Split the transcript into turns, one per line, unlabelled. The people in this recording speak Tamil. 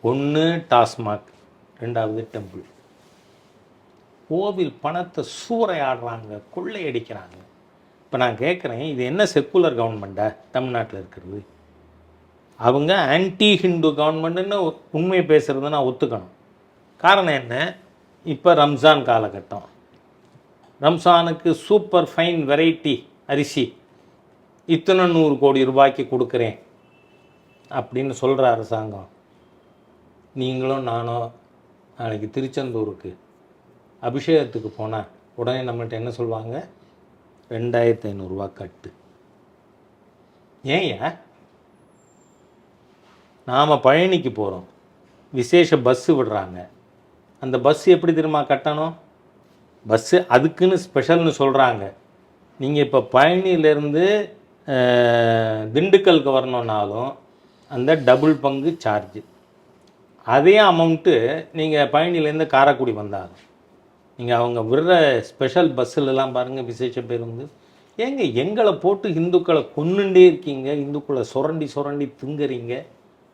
ஒன்று டாஸ்மாக், ரெண்டாவது டெம்பிள். கோவில் பணத்தை சூறையாடுறாங்க, கொள்ளையடிக்கிறாங்க. இப்போ நான் கேட்குறேன், இது என்ன செக்குலர் கவர்மெண்ட்டா தமிழ்நாட்டில் இருக்கிறது? அவங்க ஆன்டி ஹிந்து கவர்மெண்ட்டுன்னு உண்மை பேசுகிறத நான் ஒத்துக்கணும். காரணம் என்ன? இப்போ ரம்ஜான் காலகட்டம், ரம்ஜானுக்கு சூப்பர் ஃபைன் வெரைட்டி அரிசி இத்தனை 100 கோடி ரூபாய்க்கு கொடுக்குறேன் அப்படின்னு சொல்கிற அரசாங்கம், நீங்களும் நானும் நாளைக்கு திருச்செந்தூருக்கு அபிஷேகத்துக்கு போனால் உடனே நம்மள்கிட்ட என்ன சொல்லுவாங்க? 2500 ரூபா கட்டு. ஏன் நாம் பழனிக்கு போகிறோம், விசேஷ பஸ்ஸு விடுறாங்க, அந்த பஸ்ஸு எப்படி தெரியுமா கட்டணும்? பஸ்ஸு அதுக்குன்னு ஸ்பெஷல்னு சொல்கிறாங்க. நீங்கள் இப்போ பழனியிலேருந்து திண்டுக்கலுக்கு வரணுன்னாலும் அந்த டபுள் பங்கு சார்ஜு. அதே அமௌண்ட்டு நீங்கள் பழனியிலேருந்து காரைக்குடி வந்தாலும் நீங்கள் அவங்க விடுற ஸ்பெஷல் பஸ்ஸுலலாம் பாருங்கள், விசேஷ பேருந்து. ஏங்க எங்களை போட்டு இந்துக்களை கொன்னுண்டே இருக்கீங்க, இந்துக்களை சுரண்டி திங்குறீங்க.